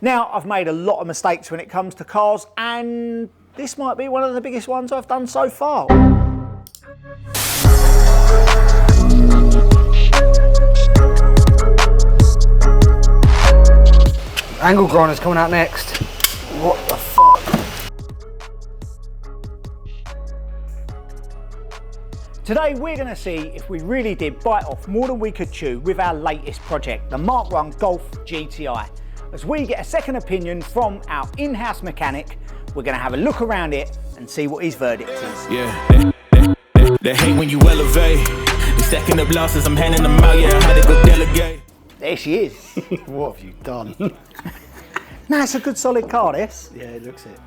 Now, I've made a lot of mistakes when it comes to cars, and this might be one of the biggest ones I've done so far. Angle grinder's coming out next. What the fuck? Today we're going to see if we really did bite off more than we could chew with our latest project, the MK1 Golf GTi. As we get a second opinion from our in-house mechanic, we're going to have a look around it and see what his verdict is. Yeah, they hate when you elevate. They stacking up losses, I'm handing them out, yeah, I had to go delegate. There she is. What have you done? No, it's a good solid car, this. Yeah, it looks it.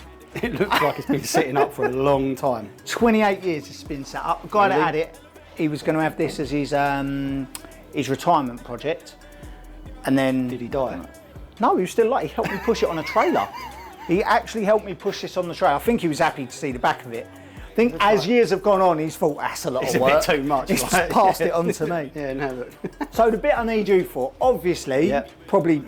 It looks like it's been sitting up for a long time. 28 years it's been set up. The guy that had it, he was going to have this as his retirement project. And then... Did he die? No, he was still alive. He helped me push it on a trailer. He actually helped me push this on the trailer. I think he was happy to see the back of it. I think as years have gone on, he's thought, that's a lot of work. It's a bit too much. He's just passed it on to me. Yeah, no, look. So the bit I need you for, obviously, probably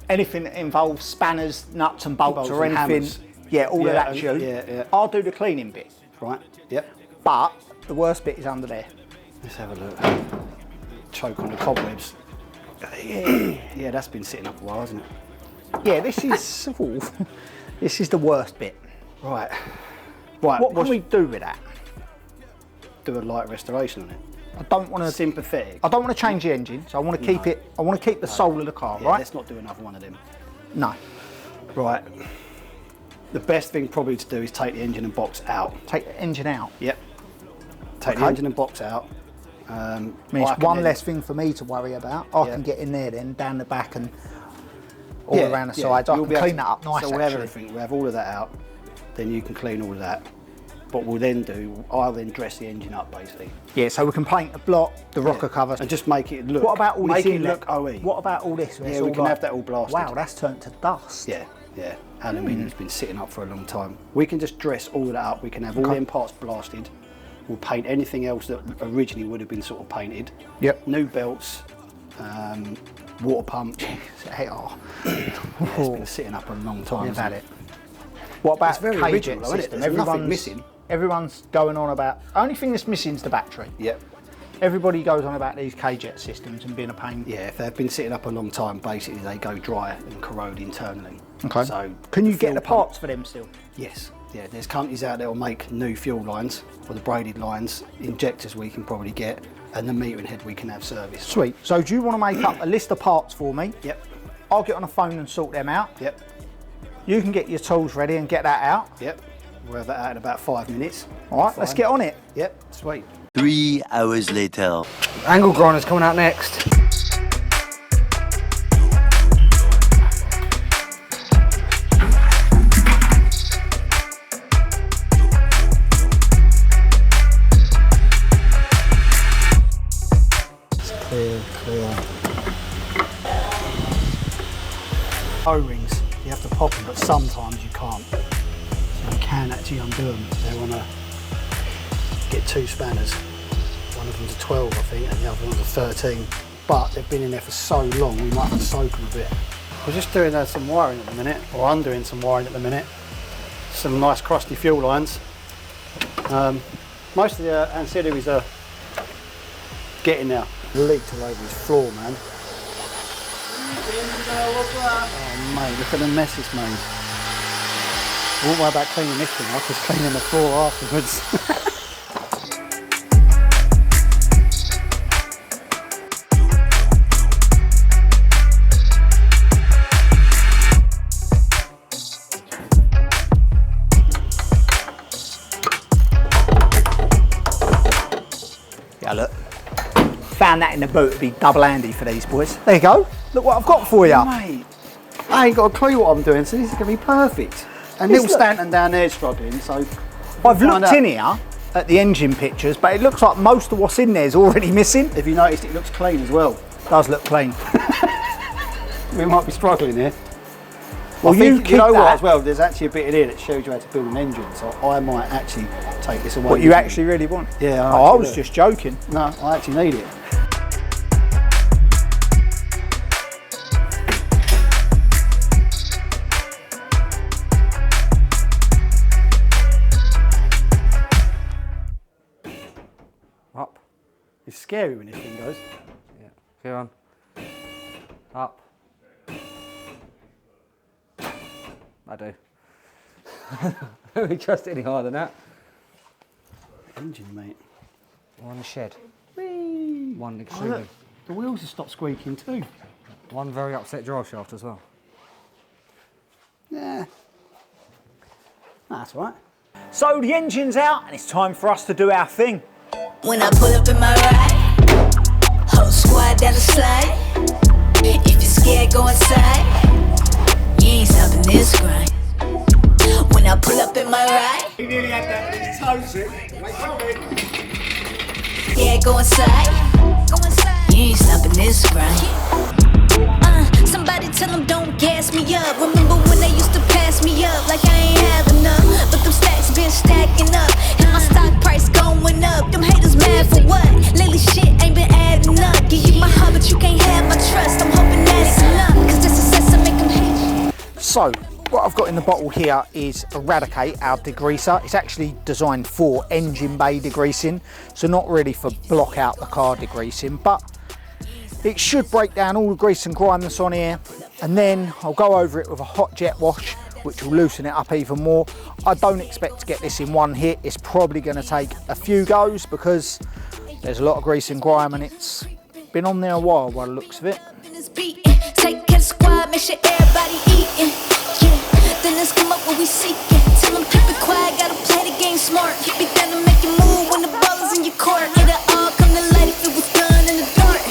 anything that involves spanners, nuts and bolts or anything. Hammers. Yeah, all of that's you. Yeah. I'll do the cleaning bit. Right, yep. But the worst bit is under there. Let's have a look. Choke on the cobwebs. Yeah, that's been sitting up a while, hasn't it? Yeah, this is this is the worst bit. Right. What can we do with that? Do a light restoration on it. I don't want to sympathetic. I don't want to change the engine, so I want to keep it. I want to keep the soul of the car, yeah, right? Let's not do another one of them. No. Right. The best thing probably to do is take the engine and box out. Take the engine out. Yep. Take the engine and box out. I mean, it's one less thing for me to worry about. I can get in there then, down the back and all around the sides. I can clean that up nice. So we'll have everything. We'll have all of that out. Then you can clean all of that. What we'll then do, I'll then dress the engine up basically. Yeah, so we can paint the block, the rocker cover, and just make it look. What about all this? Make it look OE. What about all this? Yeah, we can have that all blasted. Wow, that's turned to dust. Yeah. Aluminium's been sitting up for a long time. We can just dress all of that up. We can have all them parts blasted. We'll paint anything else that originally would have been sort of painted. Yep. New belts, water pump. It's been sitting up a long time. You've had it. What about KJet system? There's nothing missing. Everyone's going on about. Only thing that's missing is the battery. Yep. Everybody goes on about these KJet systems and being a pain. Yeah, if they've been sitting up a long time, basically they go dry and corrode internally. Okay. So can you get the parts for them still? Yes. Yeah, there's companies out there will make new fuel lines for the braided lines, injectors we can probably get, and the metering head we can have serviced. Sweet. So do you want to make up a list of parts for me? Yep. I'll get on the phone and sort them out. Yep. You can get your tools ready and get that out. Yep. We'll have that out in about 5 minutes. All right, let's get on it. Yep, sweet. 3 hours later. Angle grinder's coming out next. Clear. O-rings, you have to pop them, but sometimes you can't. So you can actually undo them. They want to get 2 spanners. One of them's a 12, I think, and the other one's a 13. But they've been in there for so long, we might have to soak them a bit. We're just doing some wiring at the minute, or undoing some wiring at the minute. Some nice crusty fuel lines. Most of the ancillaries are getting there. Leaked all over his floor, man. Oh mate, look at the mess it's made. I won't worry about cleaning this thing, I'll just clean the floor afterwards. Yeah, look. Found that in the boot, it'd be double handy for these boys. There you go. Look what I've got for you. Mate, I ain't got a clue what I'm doing, so this is going to be perfect. And little Stanton down there struggling, so... I've looked in here at the engine pictures, but it looks like most of what's in there is already missing. If you noticed, it looks clean as well. Does look clean. We might be struggling here. Well, you know what as well, there's actually a bit in here that shows you how to build an engine, so I might actually take this away. What you actually really want? Yeah. I was just joking. No, I actually need it. scary when this thing goes. Yeah, go on. Up. I do. Don't we trust it any higher than that? Engine, mate. One shed. Whee! One Oh, extremely. look, the wheels have stopped squeaking too. One very upset drive shaft as well. Yeah. That's all right. So the engine's out and it's time for us to do our thing. When I pull up in my ride, whole squad down the slide. If you're scared, go inside. You ain't stopping this grind. When I pull up in my ride, He nearly had that with his toes in. Wait, hold it. yeah, go inside. Go inside. You ain't stopping this grind. Somebody tell them don't gas me up. Remember when they used to pass me up like I ain't have enough? But them stacks been stacking up, and my stock price going up. Them haters mad for what? Lately shit ain't been adding up. Give you my heart, but you can't have my trust. I'm hoping that's enough, cause this success will make them hate you. So, what I've got in the bottle here is Eradicate, our degreaser. It's actually designed for engine bay degreasing, so not really for block out the car degreasing, but it should break down all the grease and grime that's on here, and then I'll go over it with a hot jet wash, which will loosen it up even more. I don't expect to get this in one hit. It's probably going to take a few goes because there's a lot of grease and grime and it's been on there a while by the looks of it. Take care of squad, make sure everybody eating. Yeah, then let's come up what we seeking. Tell them keep it quiet, gotta play the game smart. Keep it down to make it move when the ball is in your court. It'll all come to light if it was done in the dark.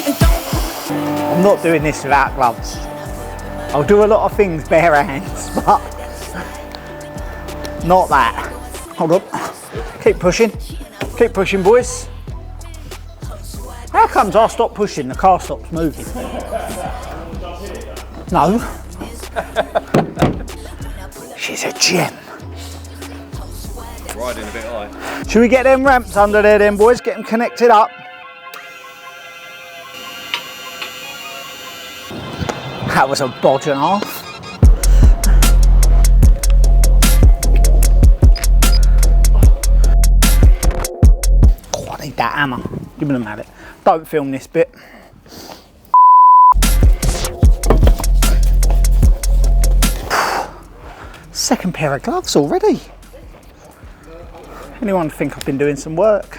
And don't. I'm not doing this without gloves. I'll do a lot of things bare hands, but not that. Hold on. Keep pushing, boys. How comes I stop pushing, the car stops moving? No. She's a gem. Riding a bit high. Should we get them ramps under there then, boys? Get them connected up. That was a bodge and a half. Oh, I need that hammer. Give me the mallet. Don't film this bit. Second pair of gloves already. Anyone think I've been doing some work?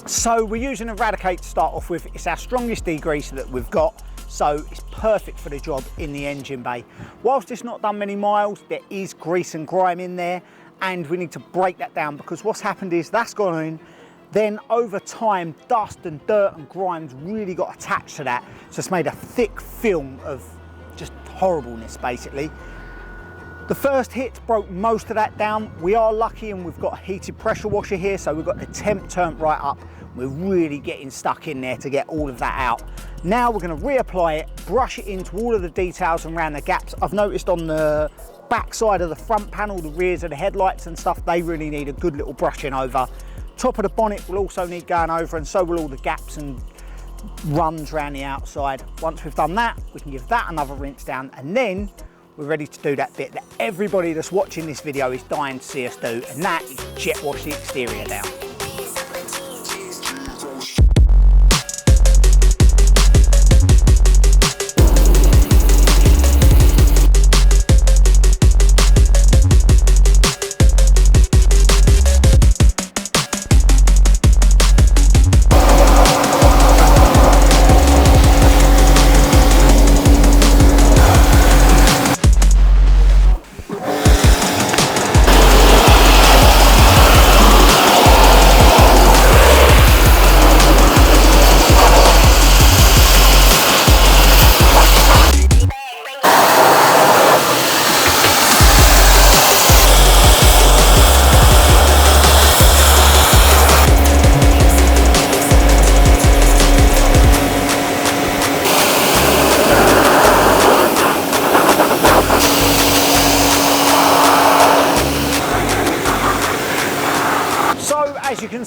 So we're using Eradicate to start off with. It's our strongest degreaser that we've got, so it's perfect for the job in the engine bay. Whilst it's not done many miles, there is grease and grime in there, and we need to break that down because what's happened is that's gone in, then over time dust and dirt and grime's really got attached to that, so it's made a thick film of just horribleness basically. The first hit broke most of that down. We are lucky and we've got a heated pressure washer here, so we've got the temp turned right up. We're really getting stuck in there to get all of that out. Now we're going to reapply it, brush it into all of the details and around the gaps. I've noticed on the back side of the front panel, the rears of the headlights and stuff, they really need a good little brushing over. Top of the bonnet will also need going over, and so will all the gaps and runs around the outside. Once we've done that, we can give that another rinse down, and then we're ready to do that bit that everybody that's watching this video is dying to see us do, and that is jet wash the exterior down.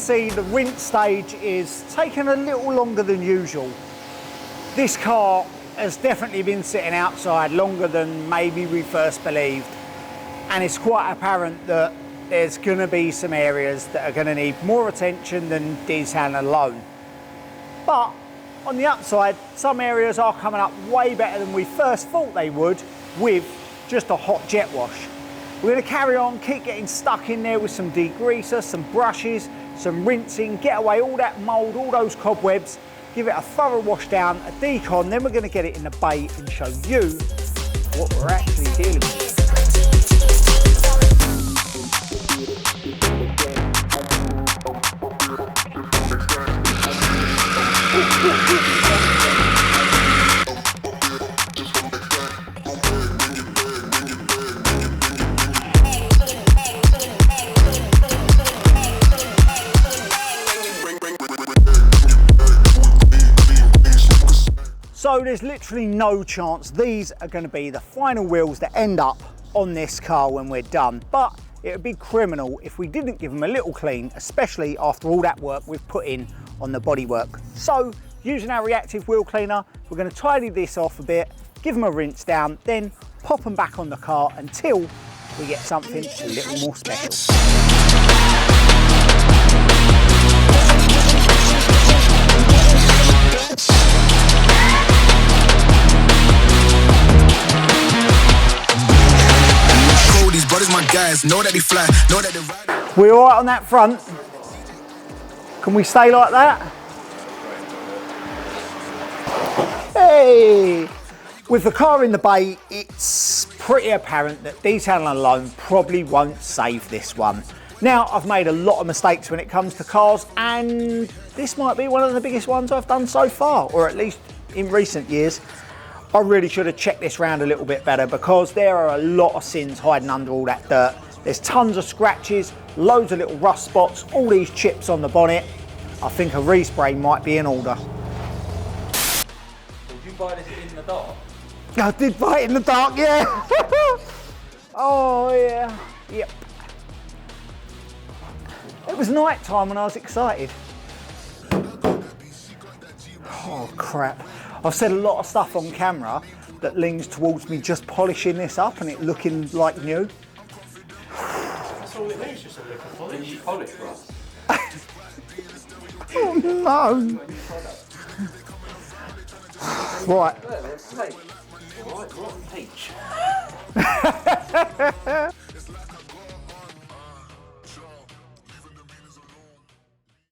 see the rinse stage is taking a little longer than usual. This car has definitely been sitting outside longer than maybe we first believed. And it's quite apparent that there's going to be some areas that are going to need more attention than desan alone. But on the upside, some areas are coming up way better than we first thought they would with just a hot jet wash. We're going to carry on, keep getting stuck in there with some degreaser, some brushes, some rinsing, get away all that mould, all those cobwebs, give it a thorough wash down, a decon, then we're going to get it in the bay and show you what we're actually dealing with. So there's literally no chance these are going to be the final wheels that end up on this car when we're done. But it would be criminal if we didn't give them a little clean, especially after all that work we've put in on the bodywork. So using our reactive wheel cleaner, we're going to tidy this off a bit, give them a rinse down, then pop them back on the car until we get something a little more special. We all right on that front? Can we stay like that? Hey! With the car in the bay, it's pretty apparent that detailing alone probably won't save this one. Now, I've made a lot of mistakes when it comes to cars, and this might be one of the biggest ones I've done so far, or at least in recent years. I really should have checked this round a little bit better because there are a lot of sins hiding under all that dirt. There's tons of scratches, loads of little rust spots, all these chips on the bonnet. I think a respray might be in order. Did you buy this in the dark? I did buy it in the dark, yeah. Oh yeah, yep. It was night time when I was excited. Oh crap. I've said a lot of stuff on camera that leans towards me just polishing this up and it looking like new. That's all it needs, just a lick of polish. You polish for us. Oh no. Right. Let's take. Right, what peach?